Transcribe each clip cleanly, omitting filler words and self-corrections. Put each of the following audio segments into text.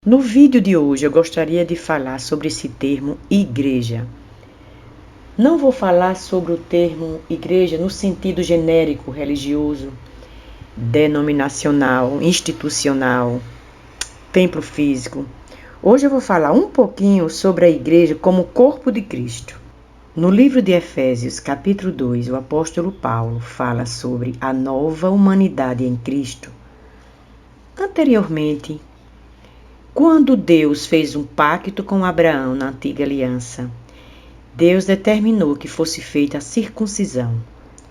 No vídeo de hoje eu gostaria de falar sobre esse termo igreja. Não vou falar sobre o termo igreja no sentido genérico, religioso, denominacional, institucional, templo físico. Hoje eu vou falar um pouquinho sobre a igreja como corpo de Cristo. No livro de Efésios, capítulo 2, o apóstolo Paulo fala sobre a nova humanidade em Cristo. Anteriormente, quando Deus fez um pacto com Abraão na antiga aliança, Deus determinou que fosse feita a circuncisão.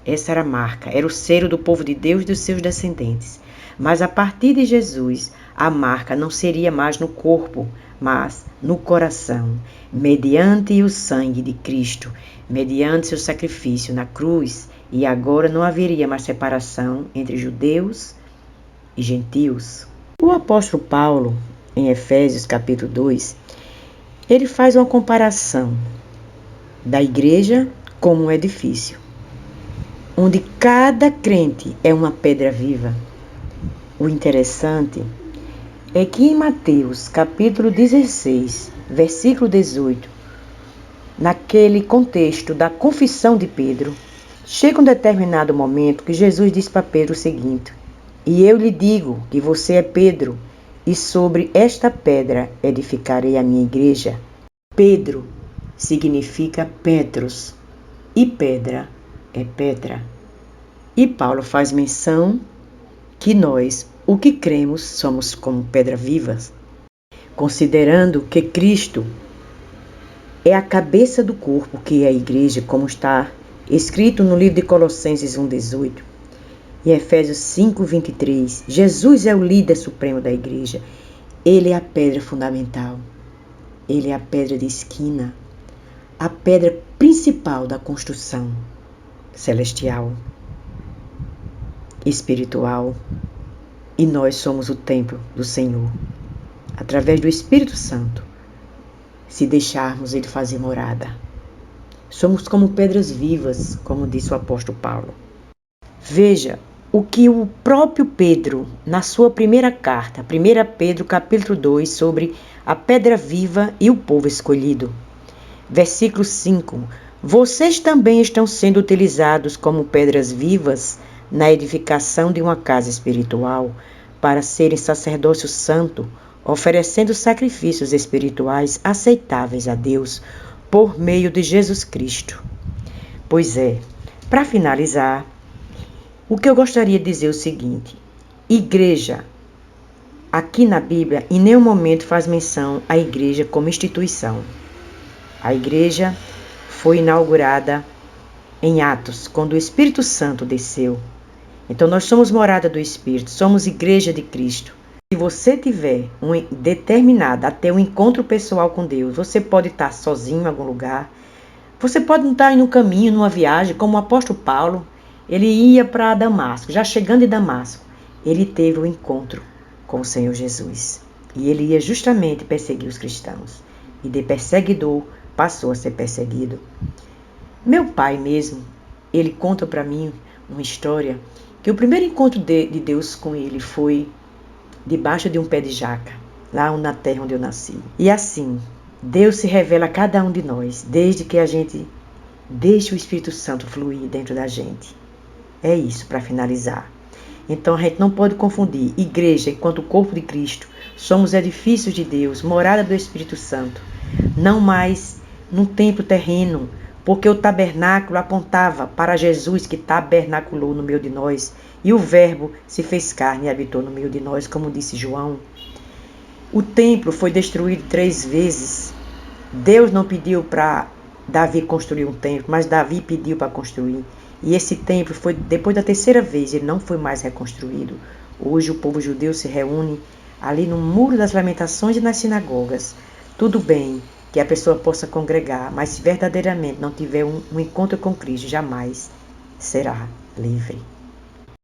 Essa era a marca, era o selo do povo de Deus e dos seus descendentes. Mas a partir de Jesus, a marca não seria mais no corpo, mas no coração, mediante o sangue de Cristo, mediante seu sacrifício na cruz, e agora não haveria mais separação entre judeus e gentios. O apóstolo Paulo, em Efésios capítulo 2, ele faz uma comparação da igreja como um edifício, onde cada crente é uma pedra viva. O interessante é que em Mateus capítulo 16, versículo 18, naquele contexto da confissão de Pedro, chega um determinado momento que Jesus diz para Pedro o seguinte: "E eu lhe digo que você é Pedro, e sobre esta pedra edificarei a minha igreja." Pedro significa Petros, e pedra é Petra. E Paulo faz menção que nós, o que cremos, somos como pedras vivas, considerando que Cristo é a cabeça do corpo, que é a igreja, como está escrito no livro de Colossenses 1,18 e Efésios 5,23. Jesus é o líder supremo da igreja. Ele é a pedra fundamental. Ele é a pedra de esquina, a pedra principal da construção celestial, espiritual. E nós somos o templo do Senhor, através do Espírito Santo, se deixarmos Ele fazer morada. Somos como pedras vivas, como disse o apóstolo Paulo. Veja o que o próprio Pedro, na sua primeira carta, 1 Pedro capítulo 2, sobre a pedra viva e o povo escolhido. Versículo 5. Vocês também estão sendo utilizados como pedras vivas na edificação de uma casa espiritual, para serem sacerdócio santo, oferecendo sacrifícios espirituais aceitáveis a Deus, por meio de Jesus Cristo. Pois é, para finalizar, o que eu gostaria de dizer é o seguinte: igreja, aqui na Bíblia, em nenhum momento faz menção à igreja como instituição. A igreja foi inaugurada em Atos, quando o Espírito Santo desceu. Então nós somos morada do Espírito, somos igreja de Cristo. Se você tiver determinado até um encontro pessoal com Deus, você pode estar sozinho em algum lugar, você pode estar em um caminho, numa viagem, como o apóstolo Paulo. Ele ia para Damasco, já chegando em Damasco, ele teve um encontro com o Senhor Jesus. E ele ia justamente perseguir os cristãos. E de perseguidor passou a ser perseguido. Meu pai mesmo, ele conta para mim uma história, que o primeiro encontro de Deus com ele foi debaixo de um pé de jaca, lá na terra onde eu nasci. E assim, Deus se revela a cada um de nós, desde que a gente deixe o Espírito Santo fluir dentro da gente. É isso, para finalizar. Então a gente não pode confundir igreja enquanto corpo de Cristo. Somos edifícios de Deus, morada do Espírito Santo. Não mais num templo terreno, porque o tabernáculo apontava para Jesus, que tabernaculou no meio de nós, e o Verbo se fez carne e habitou no meio de nós, como disse João. O templo foi destruído 3 vezes. Deus não pediu para Davi construir um templo, mas Davi pediu para construir. E esse templo foi, depois da 3ª vez, ele não foi mais reconstruído. Hoje o povo judeu se reúne ali no Muro das Lamentações e nas sinagogas. Tudo bem que a pessoa possa congregar, mas se verdadeiramente não tiver um encontro com Cristo, jamais será livre.